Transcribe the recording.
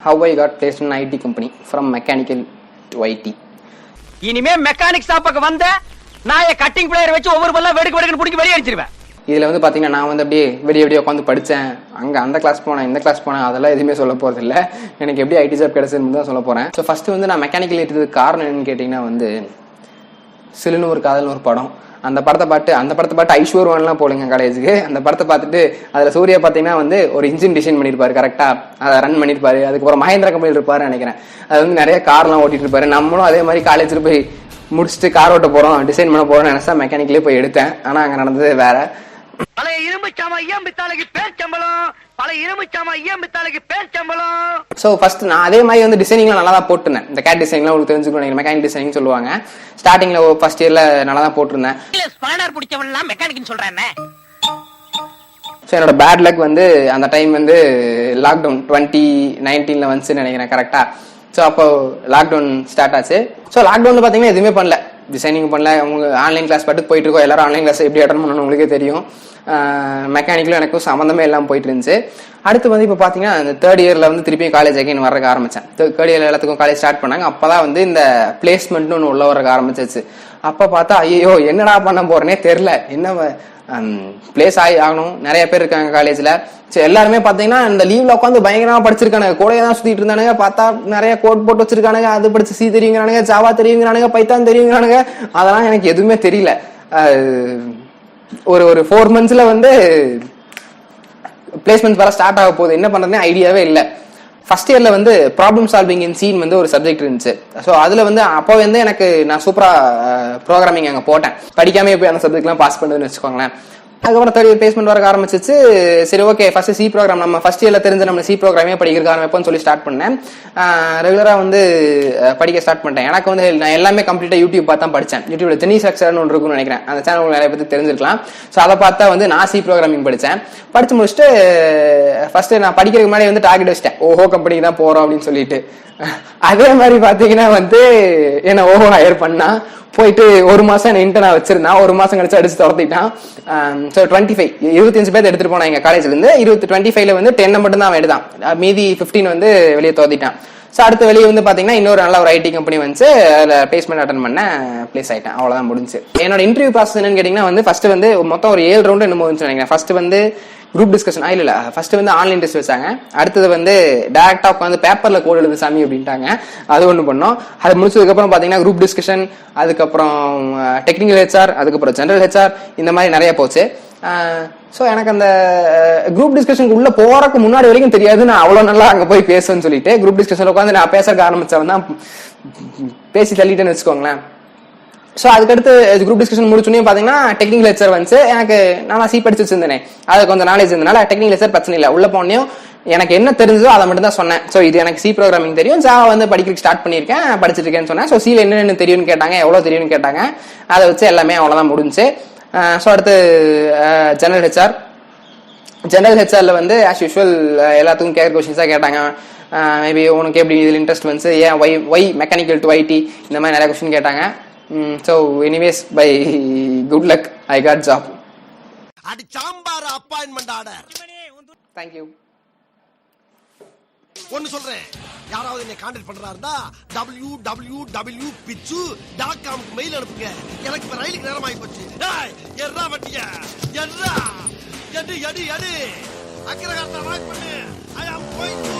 how I got placed in an IT company from mechanical to IT. இனிமே mechanic ஷாப்புக்கு வந்த நான் cutting plier வச்சு ஒவ்வொரு பல்ல வெடுக்கு வெடுக்கு பிடிச்சி வெளியே அடிச்சிருவேன். இதில் வந்து பார்த்தீங்கன்னா நான் வந்து அப்படியே வெளியே உட்காந்து படித்தேன், அங்கே அந்த கிளாஸ் போனேன் இந்த கிளாஸ் போனேன், அதெல்லாம் எதுவுமே சொல்ல போகிறது இல்லை. எனக்கு எப்படி ஐடி ஜாப் கிடைச்சதுன்னு தான் சொல்ல போகிறேன். ஸோ ஃபஸ்ட்டு வந்து நான் மெக்கானிக்கல் எடுத்ததுக்கு காரணம் என்னன்னு கேட்டிங்கன்னா வந்து சிலுன்னு ஒரு காதல்னு ஒரு படம். அந்த படத்தை பார்த்து ஐஸ்வர்வான்லாம் போடுங்க காலேஜுக்கு. அந்த படத்தை பார்த்துட்டு அதில் சூர்யா பார்த்தீங்கன்னா வந்து ஒரு இன்ஜின் டிசைன் பண்ணியிருப்பாரு, கரெக்டாக அதை ரன் பண்ணியிருப்பாரு. அதுக்கப்புறம் மஹேந்திரா கம்பெனியில் இருப்பாருன்னு நினைக்கிறேன். அது வந்து நிறைய கார்லாம் ஓட்டிட்டு இருப்பாரு. நம்மளும் அதே மாதிரி காலேஜில் போய் முடிச்சுட்டு கார் ஓட்ட போகிறோம், டிசைன் பண்ண போகிறோம்னு நினச்சா மெக்கானிக்கலே போய் எடுத்தேன். ஆனால் அங்கே நடந்தது வேற. பழைய இரும்பு சாமா ஐயம் பித்தாளைக்கு பேர் சம்பளம், பழைய இரும்பு சாமா ஐயம் பித்தாளைக்கு பேர் சம்பளம். ஸோ ஃபர்ஸ்ட் நான் அதே மாதிரி வந்து டிசைனிங்லாம் நல்லா தான் போட்டுருந்தேன். இந்த கேட் டிசைன்லாம் உங்களுக்கு தெரிஞ்சுக்கணும், மெக்கானிக் டிசைனிங் சொல்லுவாங்க. ஸ்டார்டிங்ல ஃபர்ஸ்ட் இயர்ல நல்லா தான் போட்டிருந்தேன். ஸ்பானர் பிடிச்சவன்லாம் மெக்கானிக்னு சொல்றேன். ஸோ என்னோட பேட் லக் வந்து அந்த டைம் வந்து லாக்டவுன் 2019 வந்துச்சுன்னு நினைக்கிறேன் கரெக்டா. ஸோ அப்போ லாக்டவுன் ஸ்டார்ட் ஆச்சு. ஸோ லாக்டவுன்ல பார்த்தீங்கன்னா எதுவுமே பண்ணல, டிசைனிங் பண்ணல. அவங்க ஆன்லைன் கிளாஸ் பாட்டுக்கு போயிட்டு இருக்கோம். எல்லாரும் ஆன்லைன் கிளாஸ் எப்படி அட்டன் பண்ணணும் உங்களுக்கே தெரியும். மெக்கானிக்கலும் எனக்கும் சம்மந்தமே எல்லாம் போயிட்டு இருந்துச்சு. அடுத்து வந்து இப்போ பார்த்தீங்கன்னா இந்த தேர்ட் இயரில் வந்து திருப்பியும் காலேஜ் அகைன் வரக்க ஆரம்பித்தேன். தேர்ட் இயரில் எல்லாத்துக்கும் காலேஜ் ஸ்டார்ட் பண்ணாங்க. அப்போ தான் வந்து இந்த பிளேஸ்மெண்ட்னு ஒன்று உள்ள வரக்க ஆரம்பிச்சிச்சு. அப்போ பார்த்தா ஐயோ என்னடா பண்ண போகிறேனே தெரில, என்ன பிளேஸ் ஆகணும். நிறைய பேர் இருக்காங்க காலேஜில். சரி எல்லாருமே பார்த்தீங்கன்னா இந்த லீவ்ல உட்காந்து பயங்கரமாக படிச்சிருக்கானுங்க, கோடையை தான் சுற்றிட்டு இருந்தானுங்க. பார்த்தா நிறைய கோட் போட்டு வச்சிருக்கானுங்க, அது படிச்சு சி தெரியுங்கிறானுங்க, ஜாவா தெரியுங்கிறானுங்க, பைத்தான் தெரியுங்கிறானுங்க. அதெல்லாம் எனக்கு எதுவுமே தெரியல. ஒரு 4 monthsல வந்து பிளேஸ்மெண்ட் வர ஸ்டார்ட் ஆக போகுது, என்ன பண்றதுன்னு ஐடியாவே இல்லை. ஃபர்ஸ்ட் இயர்ல வந்து ப்ராப்ளம் சால்விங் இன் சீன் வந்து ஒரு சப்ஜெக்ட் இருந்துச்சு. ஸோ அதுல வந்து அப்போ வந்து எனக்கு நான் சூப்பரா ப்ரோக்ராமிங் அங்கே போட்டேன், படிக்காம போய் அந்த சப்ஜெக்ட்லாம் பாஸ் பண்ணுதுன்னு வச்சுக்கோங்களேன். அதுக்கப்புறம் தேர்ட் இயர் பிளேஸ்மெண்ட் வர ஆரம்பிச்சிச்சு. சரி ஓகே ஃபர்ஸ்ட் சி ப்ரோக்ராம் நம்ம ஃபர்ஸ்ட் இயர்ல தெரிஞ்ச நம்ம சி ப்ரோக்ராமே படிக்கிறதுக்கு ஆரம்பிப்போம்னு சொல்லி ஸ்டார்ட் பண்ணேன். ரெகுலரா வந்து படிக்க ஸ்டார்ட் பண்ணிட்டேன். எனக்கு வந்து நான் எல்லாமே கம்ப்ளீட்டா யூடியூப் பார்த்து தான் படித்தேன். யூடியூப்ல ஜெனிஸ் அக்சர்னு ஒன்று இருக்குன்னு நினைக்கிறேன், அந்த சேனல் உங்களுக்கு நிறைய பத்தி தெரிஞ்சிருக்கலாம். ஸோ அதை பார்த்தா வந்து நான் சி ப்ரோக்ராமிங் படித்தேன். படிச்சு முடிச்சுட்டு ஃபர்ஸ்ட் நான் படிக்கிறதுக்கு முன்னாடி வந்து டார்கெட் வச்சிட்டேன், ஓஹோ கம்பெனிக்கு தான் போறோம் அப்படின்னு சொல்லிட்டு. அதே மாதிரி பாத்தீங்கன்னா வந்து என்ன ஓஹோ ஹையர் பண்ணா போயிட்டு 1 மாசம் என்ன இன்டர்னா வச்சிருந்தான். 1 மாசம் கழிச்சு அடிச்சு துரத்திட்டான். ஸோ 25 பேர் எடுத்துட்டு போனா எங்க காலேஜ்ல இருந்து. 25ல வந்து 10 மட்டும் தான் அவன் எடுத்தான், மீதி 15 வந்து வெளியே துரத்திட்டான். ஸோ அடுத்த வெளியே வந்து பாத்தீங்கன்னா இன்னொரு நல்ல ஒரு ஐடி கம்பெனி வந்து அதில் பிளேஸ்மெண்ட் அட்டன் பண்ண பிளேஸ் ஆயிட்டேன். அவ்வளவுதான் முடிஞ்சு. என்னோட இன்டர்வியூ ப்ராசஸ் என்னன்னு கேட்டீங்கன்னா வந்து ஃபர்ஸ்ட் வந்து மொத்தம் ஒரு 7 ரவுண்ட் என்னமோ நினைக்கிறேன். ஃபர்ஸ்ட் வந்து குரூப் டிஸ்கஷன் இல்ல ஃபர்ஸ்ட் வந்து ஆன்லைன் டெஸ்ட் வச்சாங்க. அடுத்தது வந்து டைரக்டா உட்காந்து பேப்பர்ல கோட் எழுது சாமி அப்படின்ட்டாங்க, அது ஒண்ணு பண்ணோம். அது முடிச்சதுக்கு அப்புறம் பாத்தீங்கன்னா குரூப் டிஸ்கஷன், அதுக்கப்புறம் டெக்னிக்கல் ஹெச்ஆர், அதுக்கப்புறம் ஜெனரல் ஹெச்ஆர், இந்த மாதிரி நிறைய போச்சு. ஸோ எனக்கு அந்த குரூப் டிஸ்கஷனுக்கு உள்ள போறதுக்கு முன்னாடி வரைக்கும் தெரியாது நான் அவ்வளவு நல்லா அங்க போய் பேசுவேன்னு சொல்லிட்டு. குரூப் டிஸ்கஷன்ல உட்காந்து நான் பேச ஆரம்பிச்சவன் தான் பேசி தள்ளிட்டேன்னு வச்சுக்கோங்களேன். ஸோ அதுக்கடுத்து குரூப் டிஸ்கஷன் முடிச்சுனே பாத்தீங்கன்னா டெக்னிக்கல் லெக்சர் வந்து எனக்கு நான் சி படிச்சு வச்சிருந்தேன், அது கொஞ்சம் நாலேஜ் இருந்தனால டெக்னிக்கல் லெக்சர் பிரச்சனை இல்லை. உள்ள போனேயும் எனக்கு என்ன தெரிஞ்சதோ அதை மட்டும் தான் சொன்னேன். ஸோ இது எனக்கு சி ப்ரோக்ராமிங் தெரியும், ஜாவா வந்து படிக்கிறதுக்கு ஸ்டார்ட் பண்ணியிருக்கேன், படிச்சுட்டு இருக்கேன்னு சொன்னேன். ஸோ சில என்னென்ன தெரியும்னு கேட்டாங்க, எவ்வளோ தெரியும்னு கேட்டாங்க. அதை வச்சு எல்லாமே அவ்வளோதான் முடிஞ்சு. ஸோ அடுத்து ஜெனரல் ஹெச்ஆர்ல வந்து ஆஸ் யூஷுவல் எல்லாத்துக்கும் கேட்குற கொஸ்டின்ஸாக கேட்டாங்க. மேபி உனக்கு எப்படி இதில் இன்ட்ரெஸ்ட் வந்து, ஏன் ஒய் மெக்கானிக்கல் டு ஐடி, இந்த மாதிரி நிறைய கொஸ்டின் கேட்டாங்க. So anyways by good luck I got job. அடி sambar appointment order. Thank you. ஒன்னு சொல்றேன், யாராவது என்னை கான்டாக்ட் பண்றதா இருந்தா www.pitchu.com க்கு மெயில் அனுப்புங்க. எனக்கு இப்ப ரயிலுக்கு நேரம் ஆகி போச்சு. டேய் எர்ரா வட்டியா எர்ரா எடி அக்கிரகாரத்தை வாக் பண்ணு. I am going to